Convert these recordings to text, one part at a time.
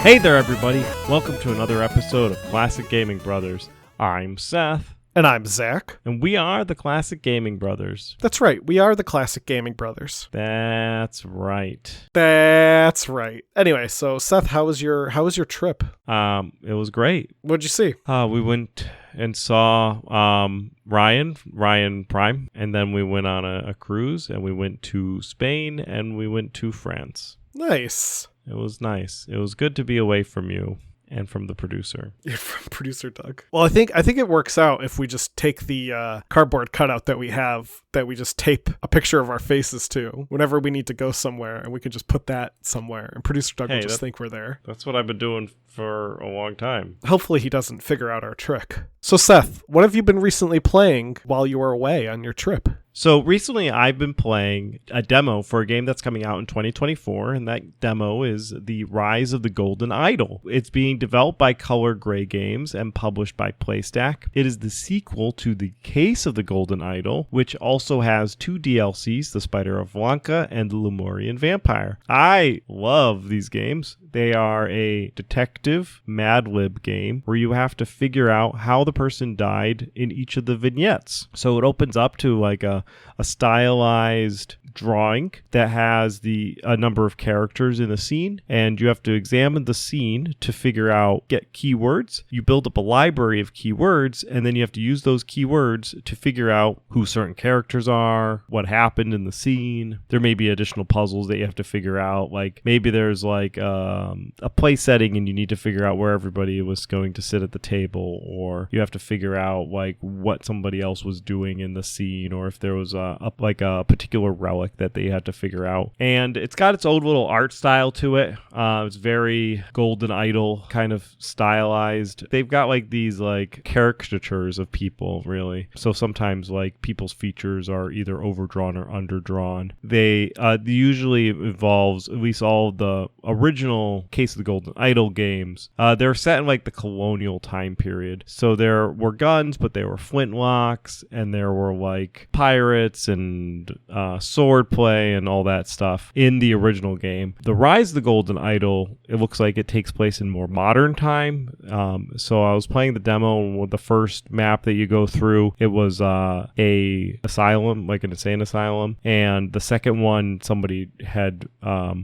Hey there, everybody. Welcome to another episode of Classic Gaming Brothers. I'm Seth. And I'm Zach. And we are the Classic Gaming Brothers. That's right. We are the Classic Gaming Brothers. That's right. That's right. Anyway, so Seth, how was your trip? It was great. What'd you see? We went and saw Ryan Prime, and then we went on a cruise, and we went to Spain, and we went to France. Nice. It was nice. It was good to be away from you and from the producer. From producer Doug. Well, I think it works out if we just take the cardboard cutout that we have, that we just tape a picture of our faces to whenever we need to go somewhere, and we can just put that somewhere, and producer Doug will just think we're there. That's what I've been doing for a long time. Hopefully he doesn't figure out our trick. So Seth, what have you been recently playing while you were away on your trip? So recently I've been playing a demo for a game that's coming out in 2024, and that demo is The Rise of the Golden Idol. It's being developed by Color Gray Games and published by PlayStack. It is the sequel to The Case of the Golden Idol, which also has two DLCs, The Spider of Blanca and The Lemurian Vampire. I love these games. They are a detective Mad Lib game where you have to figure out how the person died in each of the vignettes. So it opens up to like a stylized drawing that has a number of characters in the scene, and you have to examine the scene to get keywords. You build up a library of keywords, and then you have to use those keywords to figure out who certain characters are, what happened in the scene. There may be additional puzzles that you have to figure out, like maybe there's like a play setting and you need to figure out where everybody was going to sit at the table, or you have to figure out like what somebody else was doing in the scene, or if there was a particular relic that they had to figure out. And it's got its own little art style to it. It's very Golden Idol kind of stylized. They've got like these like caricatures of people, really. So sometimes like people's features are either overdrawn or underdrawn. They usually involves, at least all of the original Case of the Golden Idol games, they're set in like the colonial time period. So there were guns, but they were flintlocks, and there were like pirates and sword play and all that stuff in the original game. The Rise of the Golden Idol, it looks like it takes place in more modern time. So I was playing the demo with the first map that you go through. It was a asylum, like an insane asylum, and the second one, somebody had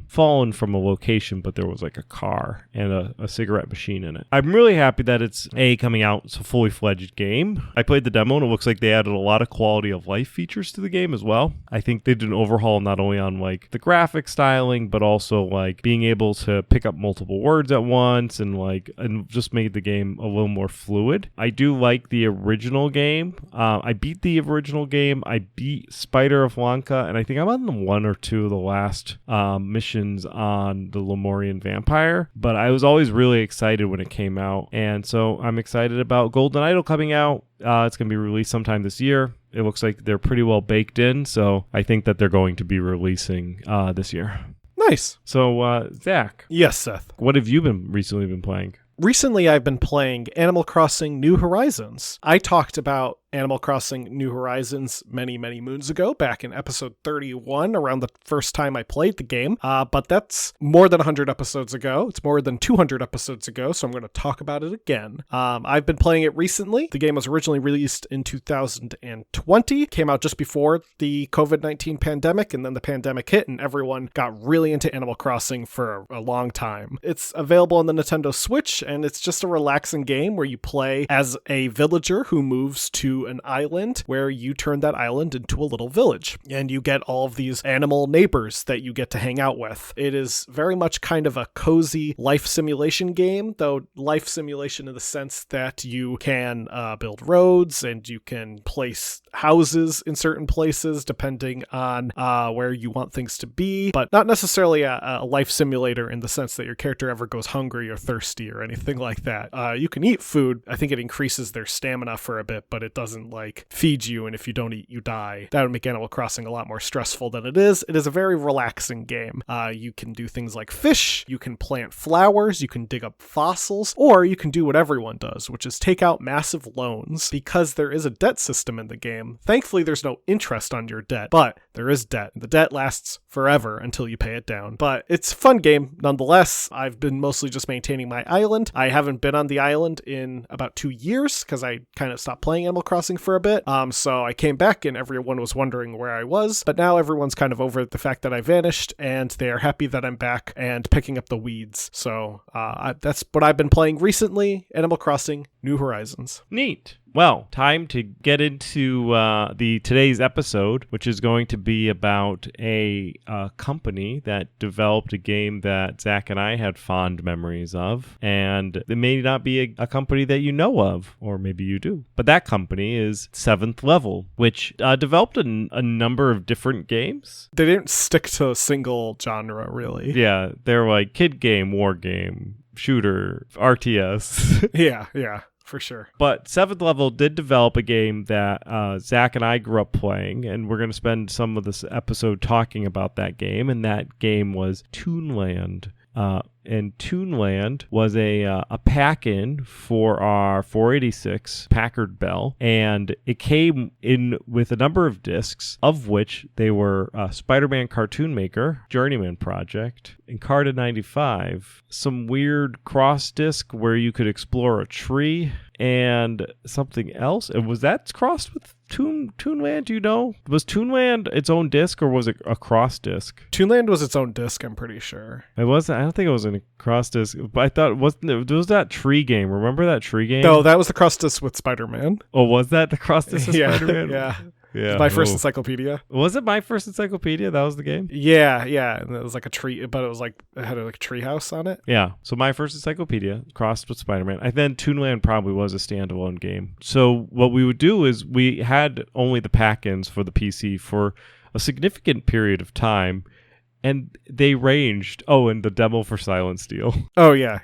fallen from a location, but there was like a car and a cigarette machine in it. I'm really happy that it's coming out. It's a fully fledged game. I played the demo and it looks like they added a lot of quality of life features to the game as well. I think they did an overhaul not only on like the graphic styling, but also like being able to pick up multiple words at once, and just made the game a little more fluid. I do like the original game. I beat the original game. I beat Spider of Blanca, and I think I'm on the one or two of the last missions on the Lemurian Vampire, but I was always really excited when it came out, and so I'm excited about Golden Idol coming out. It's going to be released sometime this year. It looks like they're pretty well baked in, so I think that they're going to be releasing this year. Nice. So, Zach. Yes, Seth. What have you recently been playing? Recently, I've been playing Animal Crossing New Horizons. I talked about Animal Crossing New Horizons many, many moons ago, back in episode 31, around the first time I played the game. But that's more than 100 episodes ago. It's more than 200 episodes ago, so I'm going to talk about it again. I've been playing it recently. The game was originally released in 2020, came out just before the COVID-19 pandemic, and then the pandemic hit, and everyone got really into Animal Crossing for a long time. It's available on the Nintendo Switch, and it's just a relaxing game where you play as a villager who moves to an island where you turn that island into a little village, and you get all of these animal neighbors that you get to hang out with. It is very much kind of a cozy life simulation game, though life simulation in the sense that you can build roads and you can place houses in certain places depending on where you want things to be, but not necessarily a life simulator in the sense that your character ever goes hungry or thirsty or anything like that. You can eat food. I think it increases their stamina for a bit, but it doesn't doesn't like feed you, and if you don't eat, you die. That would make Animal Crossing a lot more stressful than it is. It is a very relaxing game. You can do things like fish, you can plant flowers, you can dig up fossils, or you can do what everyone does, which is take out massive loans. Because there is a debt system in the game, thankfully there's no interest on your debt, but there is debt. The debt lasts forever until you pay it down. But it's a fun game nonetheless. I've been mostly just maintaining my island. I haven't been on the island in about 2 years because I kind of stopped playing Animal Crossing for a bit. So I came back and everyone was wondering where I was, but now everyone's kind of over the fact that I vanished and they are happy that I'm back and picking up the weeds. So that's what I've been playing recently, Animal Crossing New Horizons. Neat. Well, time to get into today's episode, which is going to be about a company that developed a game that Zach and I had fond memories of, and it may not be a company that you know of, or maybe you do. But that company is Seventh Level, which developed a number of different games. They didn't stick to a single genre, really. Yeah, they're like kid game, war game, shooter, RTS. Yeah. For sure. But Seventh Level did develop a game that Zach and I grew up playing, and we're going to spend some of this episode talking about that game, and that game was Toonland. And Toonland was a pack-in for our 486 Packard Bell, and it came in with a number of discs, of which they were Spider-Man Cartoon Maker, Journeyman Project, Encarta 95, some weird cross disc where you could explore a tree, and something else. And was that crossed with Toonland? Do you know? Was Toonland its own disc, or was it a cross disc? Toonland was its own disc, I'm pretty sure. It wasn't. I don't think it was a cross disc, but I thought it was that tree game. Remember that tree game? No, that was the cross disc with Spider-Man. Oh, was that the cross disc with Spider-Man? Yeah. My first encyclopedia. Was it my first encyclopedia? That was the game? Yeah. And it was like a tree, but it had like a tree house on it. Yeah. So my first encyclopedia crossed with Spider-Man. And then Toonland probably was a standalone game. So what we would do is we had only the pack-ins for the PC for a significant period of time. And they ranged. Oh, and the demo for Silent Steel. Oh, yeah.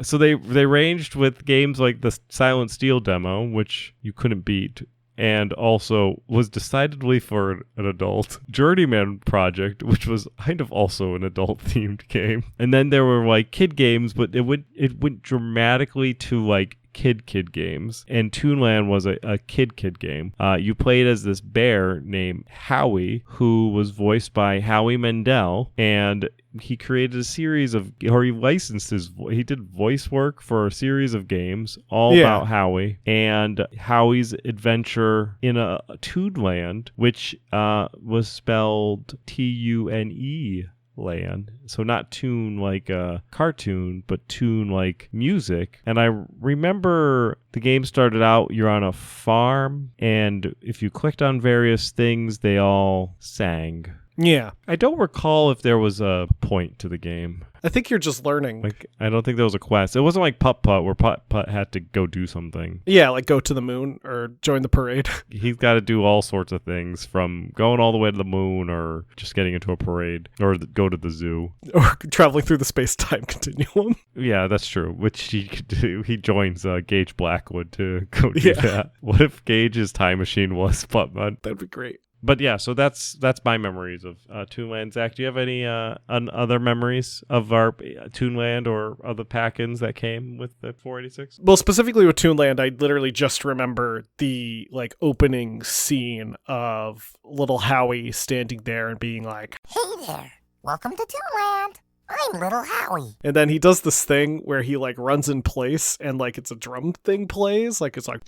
So they ranged with games like the Silent Steel demo, which you couldn't beat, and also was decidedly for an adult. Journeyman Project, which was kind of also an adult-themed game. And then there were like kid games, but it went dramatically to like kid games, and Toonland was a kid game. You played as this bear named Howie, who was voiced by Howie Mandel, and he created a series of, or he licensed he did voice work for a series of games all about Howie and Howie's adventure in a Toonland, which was spelled Tune land. So not tune like a cartoon, but tune like music. And I remember the game started out, you're on a farm, and if you clicked on various things, they all sang. Yeah. I don't recall if there was a point to the game. I think you're just learning. Like, I don't think there was a quest. It wasn't like Putt-Putt, where Putt-Putt had to go do something. Yeah, like go to the moon or join the parade. He's got to do all sorts of things, from going all the way to the moon, or just getting into a parade, or go to the zoo. Or traveling through the space-time continuum. Yeah, that's true, which he could do. He joins Gage Blackwood to go do that. What if Gage's time machine was Putt-Putt? That'd be great. But yeah, so that's my memories of Toonland. Zach, do you have any other memories of our Toonland or other pack-ins that came with the 486? Well, specifically with Toonland, I literally just remember the like opening scene of little Howie standing there and being like, "Hey there, welcome to Toonland. I'm little Howie." And then he does this thing where he like runs in place and like it's a drum thing plays, like it's like.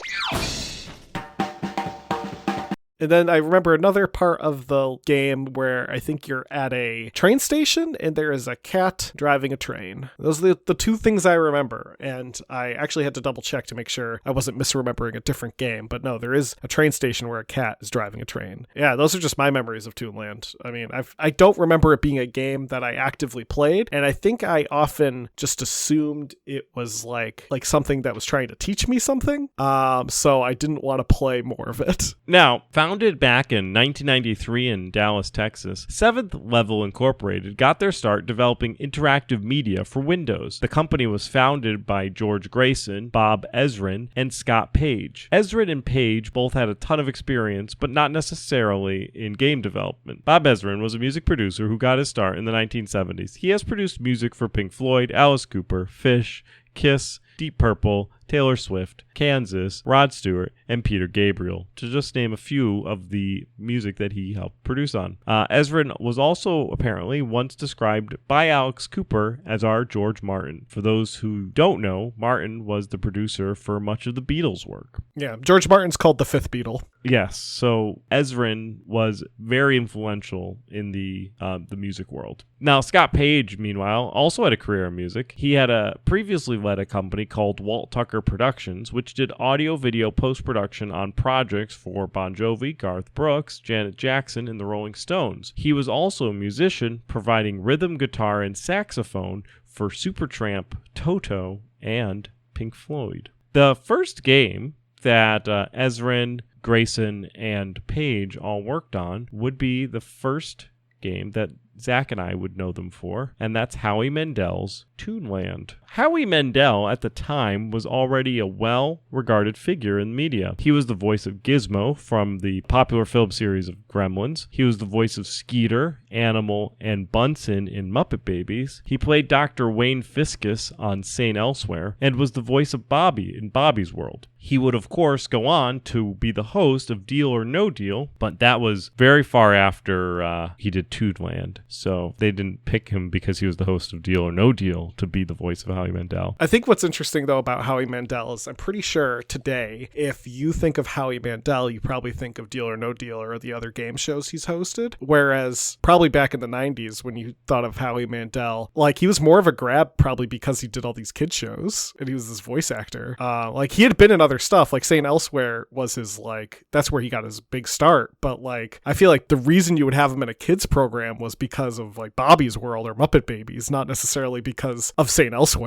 And then I remember another part of the game where I think you're at a train station and there is a cat driving a train. Those are the two things I remember. And I actually had to double check to make sure I wasn't misremembering a different game. But no, there is a train station where a cat is driving a train. Yeah, those are just my memories of Toonland. I mean, I don't remember it being a game that I actively played. And I think I often just assumed it was like something that was trying to teach me something. So I didn't want to play more of it. Now, Founded back in 1993 in Dallas, Texas, Seventh Level Incorporated got their start developing interactive media for Windows. The company was founded by George Grayson, Bob Ezrin, and Scott Page. Ezrin and Page both had a ton of experience, but not necessarily in game development. Bob Ezrin was a music producer who got his start in the 1970s. He has produced music for Pink Floyd, Alice Cooper, Phish, Kiss, Deep Purple, Taylor Swift, Kansas, Rod Stewart, and Peter Gabriel, to just name a few of the music that he helped produce on. Ezrin was also apparently once described by Alex Cooper as our George Martin. For those who don't know, Martin was the producer for much of the Beatles' work. Yeah, George Martin's called the fifth Beatle. Yes, so Ezrin was very influential in the music world. Now, Scott Page, meanwhile, also had a career in music. He had previously led a company called Walt Tucker Productions, which did audio-video post-production on projects for Bon Jovi, Garth Brooks, Janet Jackson, and the Rolling Stones. He was also a musician, providing rhythm guitar and saxophone for Supertramp, Toto, and Pink Floyd. The first game that Ezrin, Grayson, and Page all worked on would be the first game that Zach and I would know them for, and that's Howie Mandel's Toonland. Howie Mandel at the time was already a well-regarded figure in media. He was the voice of Gizmo from the popular film series of Gremlins. He was the voice of Skeeter, Animal, and Bunsen in Muppet Babies. He played Dr. Wayne Fiskus on St. Elsewhere, and was the voice of Bobby in Bobby's World. He would, of course, go on to be the host of Deal or No Deal, but that was very far after he did Toonland. So they didn't pick him because he was the host of Deal or No Deal to be the voice of Howie Mandel. I think what's interesting, though, about Howie Mandel is I'm pretty sure today, if you think of Howie Mandel, you probably think of Deal or No Deal or the other game shows he's hosted. Whereas probably back in the 90s when you thought of Howie Mandel, like he was more of a grab probably because he did all these kid shows and he was this voice actor. Like he had been in other stuff, like St. Elsewhere was his, like, that's where he got his big start. But like, I feel like the reason you would have him in a kids program was because of like Bobby's World or Muppet Babies, not necessarily because of St. Elsewhere.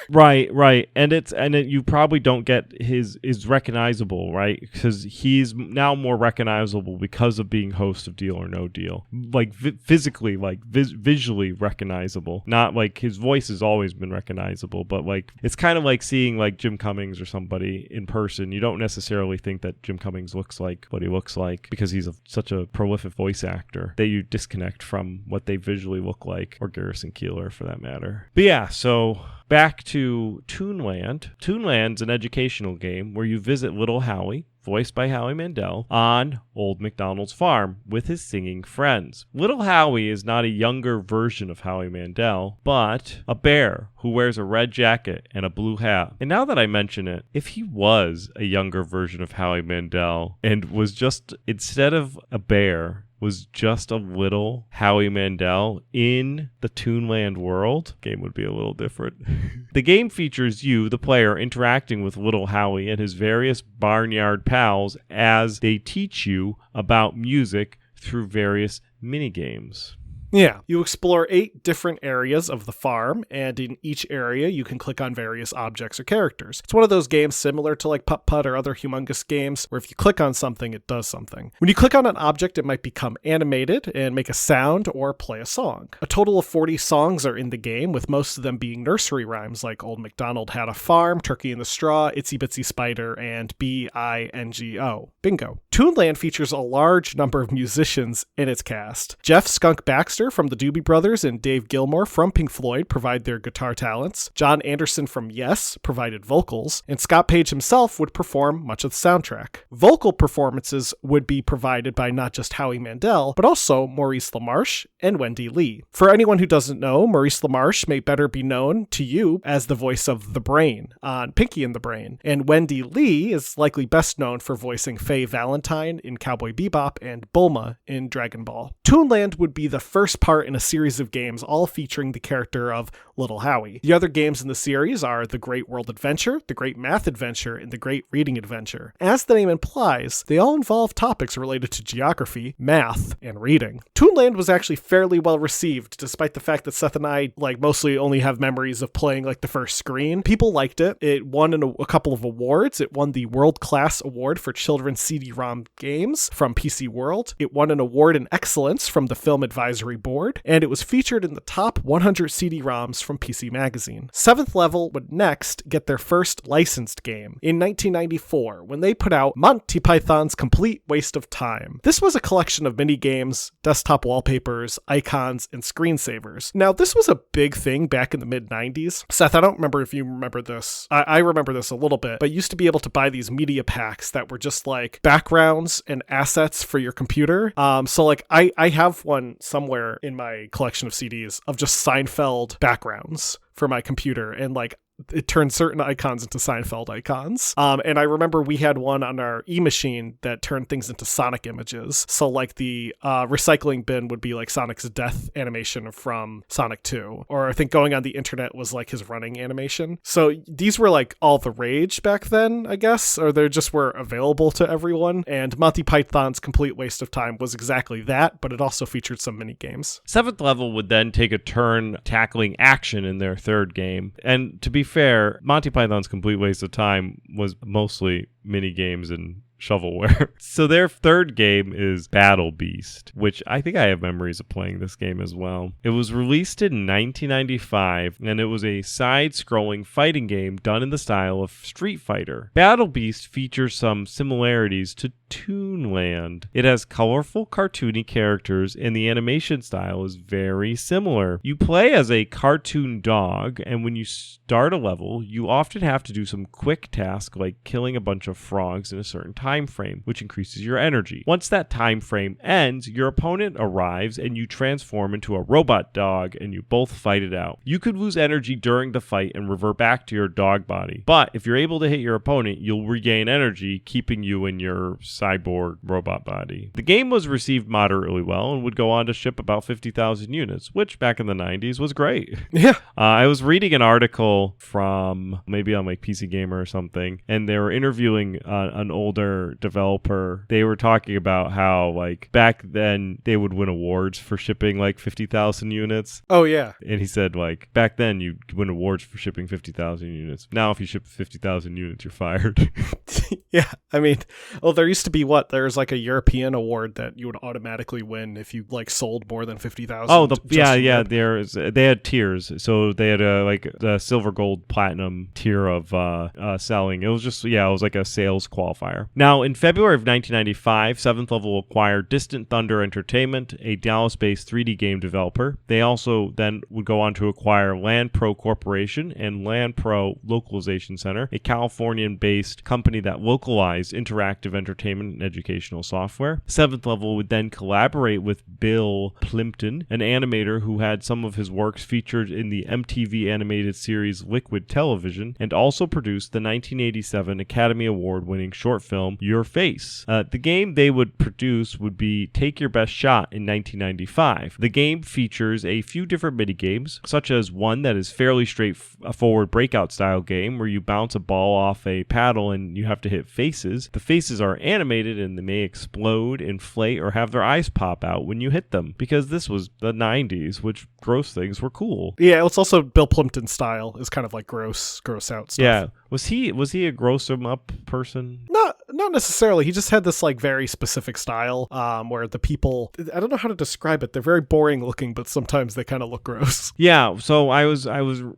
Right. And you probably don't get his recognizable, right? Because he's now more recognizable because of being host of Deal or No Deal. Like physically, like visually recognizable. Not like his voice has always been recognizable, but like it's kind of like seeing like Jim Cummings or somebody in person. You don't necessarily think that Jim Cummings looks like what he looks like because he's such a prolific voice actor that you disconnect from what they visually look like, or Garrison Keillor for that matter. But yeah, so back to Toonland. Toonland's an educational game where you visit Little Howie, voiced by Howie Mandel, on Old MacDonald's farm with his singing friends. Little Howie is not a younger version of Howie Mandel, but a bear who wears a red jacket and a blue hat. And now that I mention it, if he was a younger version of Howie Mandel and was just, instead of a bear, was just a little Howie Mandel in the Toonland world, the game would be a little different. The game features you, the player, interacting with Little Howie and his various barnyard pals as they teach you about music through various minigames. Yeah, you explore 8 different areas of the farm, and in each area you can click on various objects or characters. It's one of those games similar to like Putt-Putt or other humongous games, where if you click on something, it does something. When you click on an object, it might become animated and make a sound or play a song. A total of 40 songs are in the game, with most of them being nursery rhymes like Old MacDonald Had a Farm, Turkey in the Straw, Itsy Bitsy Spider, and B-I-N-G-O. Bingo. Toonland features a large number of musicians in its cast. Jeff Skunk Baxter from the Doobie Brothers and Dave Gilmour from Pink Floyd provide their guitar talents. John Anderson from Yes provided vocals, and Scott Page himself would perform much of the soundtrack. Vocal performances would be provided by not just Howie Mandel, but also Maurice LaMarche and Wendy Lee. For anyone who doesn't know, Maurice LaMarche may better be known to you as the voice of the Brain on Pinky and the Brain, and Wendy Lee is likely best known for voicing Faye Valentine in Cowboy Bebop and Bulma in Dragon Ball. Toonland would be the first first part in a series of games all featuring the character of Little Howie. The other games in the series are The Great World Adventure, The Great Math Adventure, and The Great Reading Adventure. As the name implies, they all involve topics related to geography, math, and reading. Toonland was actually fairly well received, despite the fact that Seth and I mostly only have memories of playing the first screen. People liked it. It won a couple of awards. It won the World Class Award for Children's CD-ROM Games from PC World. It won an award in excellence from the Film Advisory Board, and it was featured in the top 100 CD-ROMs from PC Magazine. Seventh Level would next get their first licensed game in 1994 when they put out Monty Python's Complete Waste of Time. This was a collection of mini games, desktop wallpapers, icons, and screensavers. Now, this was a big thing back in the mid-90s. Seth, I don't remember if you remember this. I remember this a little bit, but you used to be able to buy these media packs that were just backgrounds and assets for your computer. I have one somewhere in my collection of CDs of just Seinfeld backgrounds for my computer, and it turned certain icons into Seinfeld icons. And I remember we had one on our e-machine that turned things into Sonic images. So the recycling bin would be Sonic's death animation from Sonic 2. Or I think going on the internet was his running animation. So these were all the rage back then, I guess, or they just were available to everyone. And Monty Python's Complete Waste of Time was exactly that, but it also featured some mini games. Seventh Level would then take a turn tackling action in their third game. And to be fair, Monty Python's Complete Waste of Time was mostly mini games and shovelware. So their third game is Battle Beast, which I think I have memories of playing this game as well. It was released in 1995, and it was a side-scrolling fighting game done in the style of Street Fighter. Battle Beast features some similarities to Toonland. It has colorful, cartoony characters, and the animation style is very similar. You play as a cartoon dog, and when you start a level, you often have to do some quick tasks like killing a bunch of frogs in a certain time frame, which increases your energy. Once that time frame ends, your opponent arrives and you transform into a robot dog and you both fight it out. You could lose energy during the fight and revert back to your dog body, but if you're able to hit your opponent, you'll regain energy, keeping you in your cyborg robot body. The game was received moderately well and would go on to ship about 50,000 units, which back in the 90s was great. Yeah. I was reading an article from maybe on PC Gamer or something, and they were interviewing an older developer. They were talking about how back then they would win awards for shipping 50,000 units. Oh yeah. And he said back then you win awards for shipping 50,000 units. Now if you ship 50,000 units, you're fired. Yeah. I mean, there used to be there's a European award that you would automatically win if you sold more than 50,000. Oh, yeah. They had tiers. So they had the silver, gold, platinum tier of selling. It was just it was a sales qualifier. Now in February of 1995, Seventh Level acquired Distant Thunder Entertainment, a Dallas-based 3D game developer. They also then would go on to acquire Land Pro Corporation and Land Pro Localization Center, a Californian-based company that localized interactive entertainment and educational software. Seventh Level would then collaborate with Bill Plimpton, an animator who had some of his works featured in the MTV animated series Liquid Television, and also produced the 1987 Academy Award-winning short film Your Face. The game they would produce would be Take Your Best Shot in 1995. The game features a few different minigames, such as one that is fairly straightforward breakout style game where you bounce a ball off a paddle and you have to hit faces. The faces are animated and they may explode, inflate, or have their eyes pop out when you hit them, because this was the 90s, which gross things were cool. Yeah, it's also Bill Plimpton style is kind of gross out stuff. Yeah. Was he a gross em up person? Not necessarily. He just had this very specific style where the people, I don't know how to describe it. They're very boring looking, but sometimes they kind of look gross. Yeah. So I was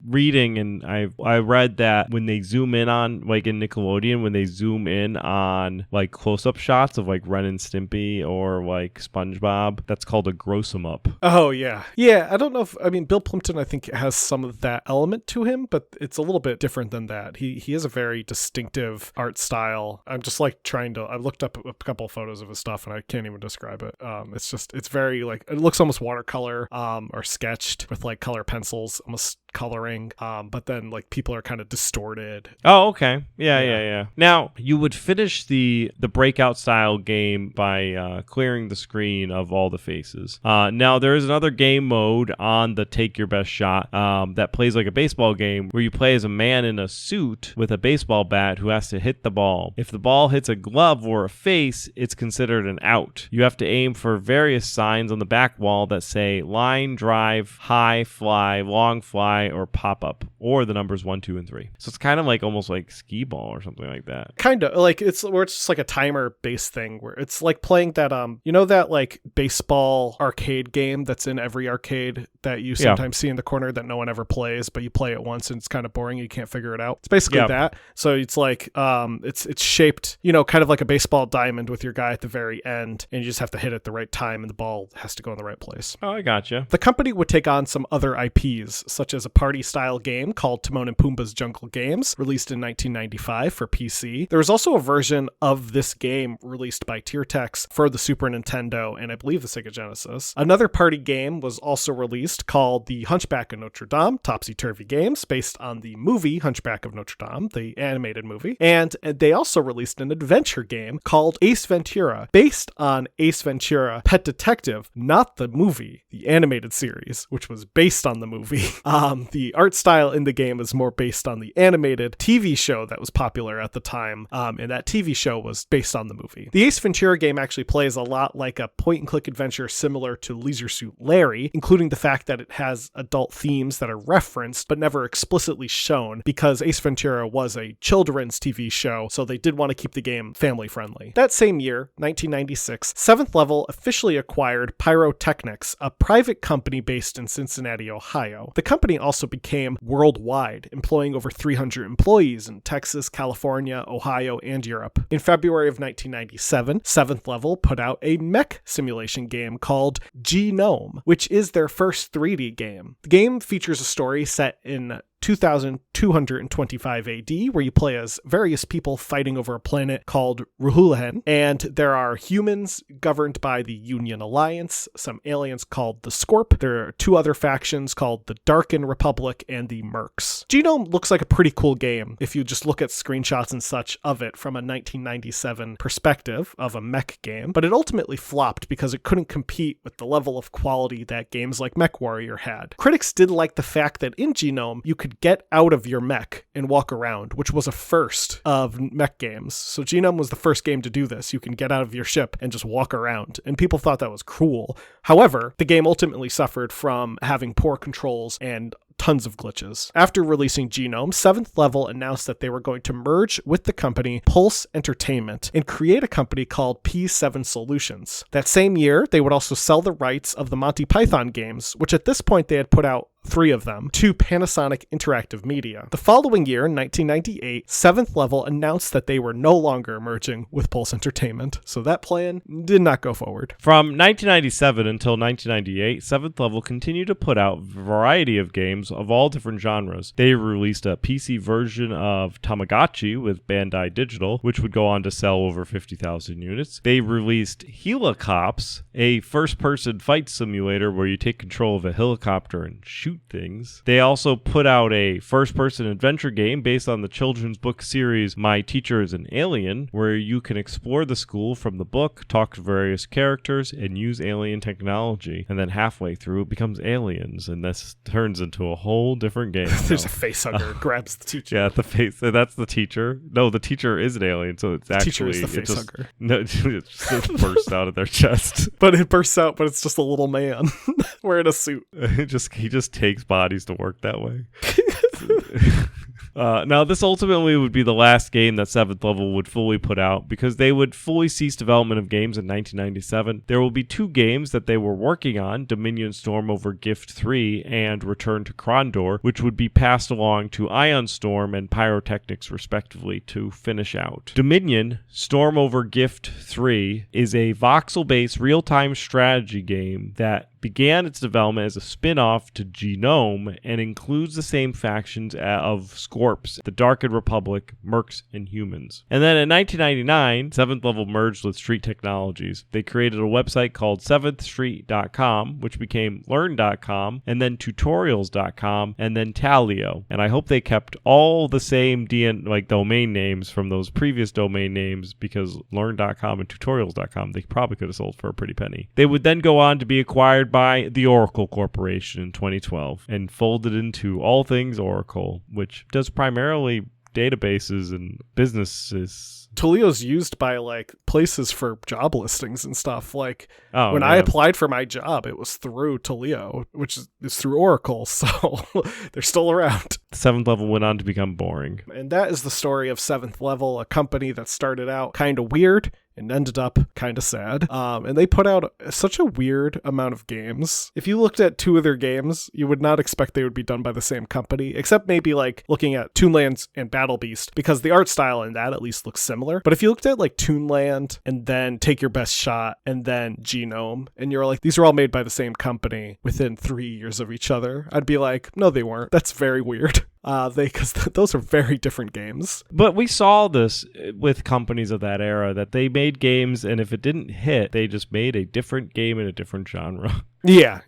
reading and I read that when they zoom in on in Nickelodeon, when they zoom in on close up shots of Ren and Stimpy or SpongeBob, that's called a gross em up. Oh yeah. Yeah. I don't know Bill Plimpton I think has some of that element to him, but it's a little bit different than that. He has a very distinctive art style. I'm just I looked up a couple of photos of his stuff and I can't even describe it. It's very like, it looks almost watercolor, or sketched with like color pencils, almost coloring, but then like people are kind of distorted. Oh, okay. Yeah. Now, you would finish the breakout style game by clearing the screen of all the faces. Now, there is another game mode on the Take Your Best Shot that plays like a baseball game where you play as a man in a suit with a baseball bat who has to hit the ball. If the ball hits a glove or a face, it's considered an out. You have to aim for various signs on the back wall that say line, drive, high, fly, long fly, or pop up, or the numbers 1, 2, and 3. So it's kind of like almost like skee ball or something like that. Kind of like it's just like a timer based thing where it's like playing that that like baseball arcade game that's in every arcade that you sometimes see in the corner that no one ever plays, but you play it once and it's kind of boring. You can't figure it out. It's basically that. So it's like it's shaped, kind of like a baseball diamond with your guy at the very end, and you just have to hit it at the right time and the ball has to go in the right place. Oh, I gotcha. The company would take on some other IPs, such as a party-style game called Timon and Pumbaa's Jungle Games, released in 1995 for PC. There was also a version of this game released by Tiertex for the Super Nintendo and I believe the Sega Genesis. Another party game was also released called The Hunchback of Notre Dame, Topsy-Turvy Games, based on the movie Hunchback of Notre Dame, the animated movie. And they also released an adventure game called Ace Ventura, based on Ace Ventura Pet Detective, not the movie, the animated series, which was based on the movie. The art style in the game is more based on the animated TV show that was popular at the time, and that TV show was based on the movie. The Ace Ventura game actually plays a lot like a point-and-click adventure similar to Leisure Suit Larry, including the fact that it has adult themes that are referenced but never explicitly shown, because Ace Ventura was a children's TV show, so they did want to keep the game family-friendly. That same year, 1996, 7th Level officially acquired Pyrotechnics, a private company based in Cincinnati, Ohio. The company also became worldwide, employing over 300 employees in Texas, California, Ohio, and Europe. In February of 1997, 7th Level put out a mech simulation game called Genome, which is their first 3D game. The game features a story set in 2225 AD, where you play as various people fighting over a planet called Ruhulahen, and there are humans governed by the Union Alliance, some aliens called the Scorp. There are 2 other factions called the Darken Republic and the Mercs. Genome looks like a pretty cool game if you just look at screenshots and such of it from a 1997 perspective of a mech game, but it ultimately flopped because it couldn't compete with the level of quality that games like MechWarrior had. Critics did like the fact that in Genome, you could get out of your mech and walk around, which was a first of mech games. So Genome was the first game to do this. You can get out of your ship and just walk around, and people thought that was cool. However, the game ultimately suffered from having poor controls and tons of glitches. After releasing Genome, 7th Level announced that they were going to merge with the company Pulse Entertainment and create a company called P7 Solutions. That same year, they would also sell the rights of the Monty Python games, which at this point they had put out 3 of them, to Panasonic Interactive Media. The following year, in 1998, 7th Level announced that they were no longer merging with Pulse Entertainment, so that plan did not go forward. From 1997 until 1998, 7th Level continued to put out a variety of games of all different genres. They released a PC version of Tamagotchi with Bandai Digital, which would go on to sell over 50,000 units. They released Helicops, a first-person fight simulator where you take control of a helicopter and shoot things. They also put out a first-person adventure game based on the children's book series My Teacher is an Alien, where you can explore the school from the book, talk to various characters, and use alien technology. And then halfway through, it becomes aliens, and this turns into a whole different game. There's a facehugger grabs the teacher. Yeah, that's the teacher. No, the teacher is an alien, so it's actually... teacher is the facehugger. No, it just bursts out of their chest. But it bursts out, but it's just a little man wearing a suit. He just takes bodies to work that way. Now, this ultimately would be the last game that 7th Level would fully put out, because they would fully cease development of games in 1997. There will be 2 games that they were working on, Dominion Storm over Gift 3 and Return to Krondor, which would be passed along to Ion Storm and Pyrotechnics, respectively, to finish out. Dominion Storm over Gift 3 is a voxel-based real-time strategy game that began its development as a spin-off to Genome and includes the same factions of Scorps, the Dark Republic, Mercs, and Humans. And then in 1999, 7th Level merged with Street Technologies. They created a website called 7thstreet.com, which became learn.com, and then tutorials.com, and then Talio. And I hope they kept all the same domain names from those previous domain names, because learn.com and tutorials.com, they probably could have sold for a pretty penny. They would then go on to be acquired by the Oracle Corporation in 2012 and folded into All Things Oracle, which does primarily databases and businesses. Twilio's used by like places for job listings and stuff. Like when yeah. I applied for my job, it was through Twilio, which is through Oracle. So they're still around. 7th Level went on to become boring. And that is the story of 7th Level, a company that started out kind of weird and ended up kind of sad. And they put out such a weird amount of games. If you looked at 2 of their games, you would not expect they would be done by the same company, except maybe like looking at Toonland and Battle Beast, because the art style in that at least looks similar. But if you looked at like Toonland and then Take Your Best Shot and then Genome, and you're like, these are all made by the same company within 3 years of each other, I'd be like, no, they weren't. That's very weird. Because those are very different games. But we saw this with companies of that era, that they made games, and if it didn't hit, they just made a different game in a different genre. Yeah.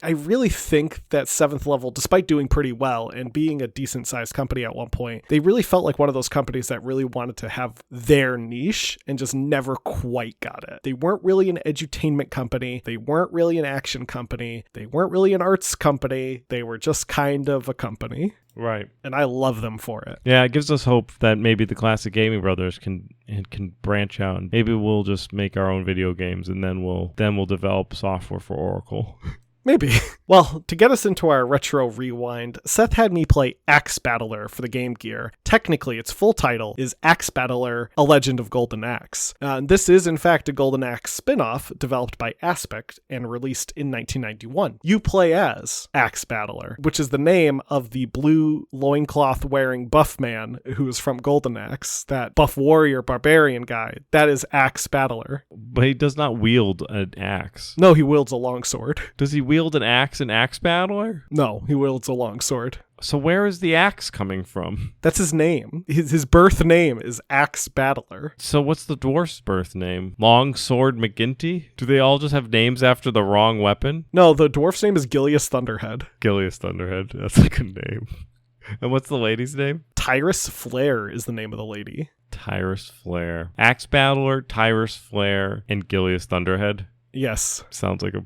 I really think that 7th Level, despite doing pretty well and being a decent-sized company at one point, they really felt like one of those companies that really wanted to have their niche and just never quite got it. They weren't really an edutainment company. They weren't really an action company. They weren't really an arts company. They were just kind of a company. Right. And I love them for it. Yeah, it gives us hope that maybe the classic gaming brothers can branch out, and maybe we'll just make our own video games, and then we'll develop software for Oracle. Maybe. Well, to get us into our retro rewind, Seth had me play Axe Battler for the Game Gear. Technically, its full title is Axe Battler: A Legend of Golden Axe. This is, in fact, a Golden Axe spin-off developed by Aspect and released in 1991. You play as Axe Battler, which is the name of the blue loincloth-wearing buff man who is from Golden Axe, that buff warrior barbarian guy. That is Axe Battler. But he does not wield an axe. No, he wields a longsword. Does he wield an axe in Axe Battler? No, he wields a longsword. So where is the axe coming from? That's his name. His birth name is Axe Battler. So what's the dwarf's birth name? Longsword McGinty? Do they all just have names after the wrong weapon? No, the dwarf's name is Gilius Thunderhead. Gilius Thunderhead. That's a good name. And what's the lady's name? Tyrus Flare is the name of the lady. Tyrus Flare. Axe Battler, Tyrus Flare, and Gilius Thunderhead. Yes. Sounds like a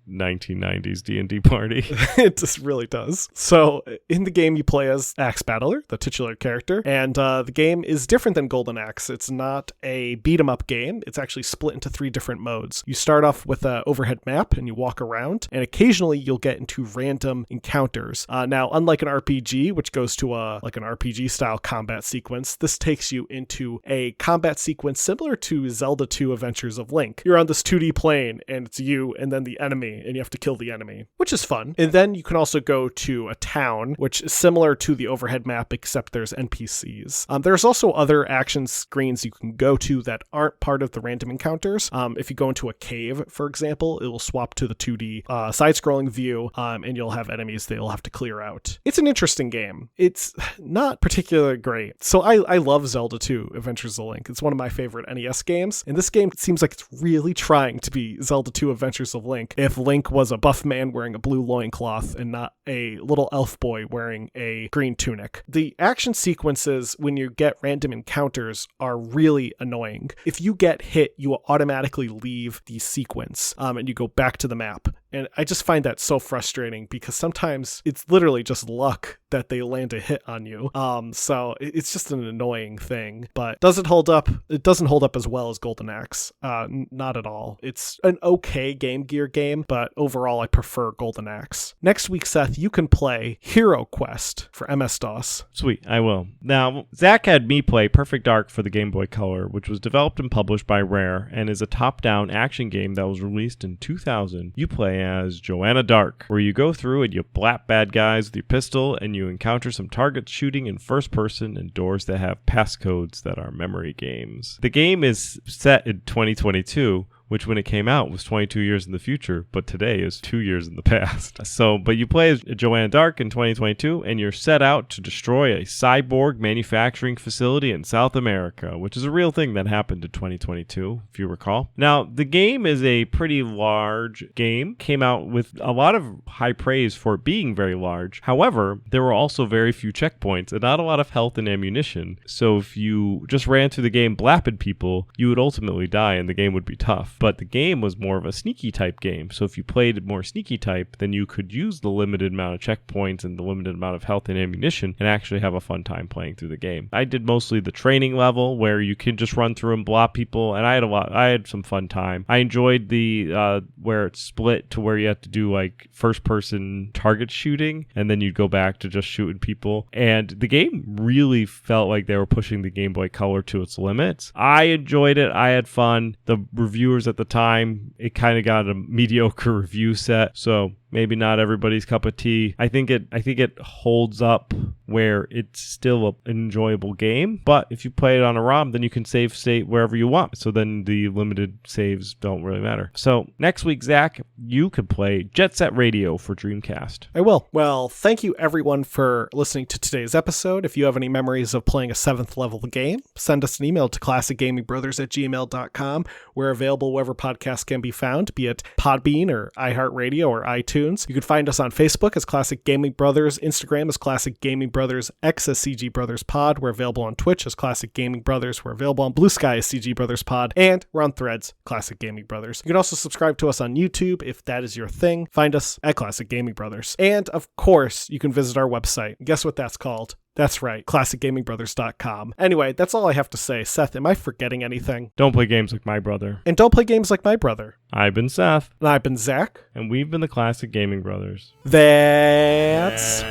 1990s D&D party. It just really does. So in the game, you play as Axe Battler, the titular character, and the game is different than Golden Axe. It's not a beat-em-up game. It's actually split into 3 different modes. You start off with an overhead map, and you walk around, and occasionally you'll get into random encounters. Now, unlike an RPG, which goes to an RPG-style combat sequence, this takes you into a combat sequence similar to Zelda 2 Adventures of Link. You're on this 2D plane, and it's you and then the enemy, and you have to kill the enemy, which is fun. And then you can also go to a town, which is similar to the overhead map, except there's NPCs. There's also other action screens you can go to that aren't part of the random encounters. If you go into a cave, for example, it will swap to the 2D side-scrolling view, and you'll have enemies that you'll have to clear out. It's an interesting game. It's not particularly great. So I love Zelda 2 Adventures of Link. It's one of my favorite NES games, and this game seems like it's really trying to be Zelda 2 Adventures of Link if Link was a buff man wearing a blue loincloth and not a little elf boy wearing a green tunic. The action sequences when you get random encounters are really annoying. If you get hit, you will automatically leave the sequence and you go back to the map. And I just find that so frustrating because sometimes it's literally just luck that they land a hit on you. So it's just an annoying thing. But does it hold up? It doesn't hold up as well as Golden Axe. Not at all. It's an okay Game Gear game, but overall I prefer Golden Axe. Next week, Seth, you can play Hero Quest for MS-DOS. Sweet, I will. Now, Zach had me play Perfect Dark for the Game Boy Color, which was developed and published by Rare and is a top-down action game that was released in 2000. You play as Joanna Dark, where you go through and you blap bad guys with your pistol and you encounter some targets shooting in first person and doors that have passcodes that are memory games. The game is set in 2022, which when it came out was 22 years in the future, but today is 2 years in the past. But you play as Joanna Dark in 2022, and you're set out to destroy a cyborg manufacturing facility in South America, which is a real thing that happened in 2022, if you recall. Now, the game is a pretty large game, came out with a lot of high praise for it being very large. However, there were also very few checkpoints and not a lot of health and ammunition. So if you just ran through the game blapping people, you would ultimately die and the game would be tough. But the game was more of a sneaky type game. So if you played more sneaky type, then you could use the limited amount of checkpoints and the limited amount of health and ammunition and actually have a fun time playing through the game. I did mostly the training level where you can just run through and blop people, and I had some fun time. I enjoyed the where it's split to where you have to do like first person target shooting and then you'd go back to just shooting people. And the game really felt like they were pushing the Game Boy Color to its limits. I enjoyed it. I had fun. The reviewers at the time, it kind of got a mediocre review set. So maybe not everybody's cup of tea. I think it holds up where it's still an enjoyable game. But if you play it on a ROM, then you can save state wherever you want. So then the limited saves don't really matter. So next week, Zach, you could play Jet Set Radio for Dreamcast. I will. Well, thank you everyone for listening to today's episode. If you have any memories of playing a 7th level game, send us an email to classicgamingbrothers@gmail.com. We're available wherever podcasts can be found, be it Podbean or iHeartRadio or iTunes. You can find us on Facebook as Classic Gaming Brothers, Instagram as Classic Gaming Brothers, X as CG Brothers Pod. We're available on Twitch as Classic Gaming Brothers. We're available on Blue Sky as CG Brothers Pod, and we're on Threads, Classic Gaming Brothers. You can also subscribe to us on YouTube if that is your thing. Find us at Classic Gaming Brothers. And of course, you can visit our website. Guess what that's called? That's right, classicgamingbrothers.com. Anyway, that's all I have to say. Seth, am I forgetting anything? Don't play games like my brother. And don't play games like my brother. I've been Seth. And I've been Zach. And we've been the Classic Gaming Brothers. That's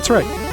right.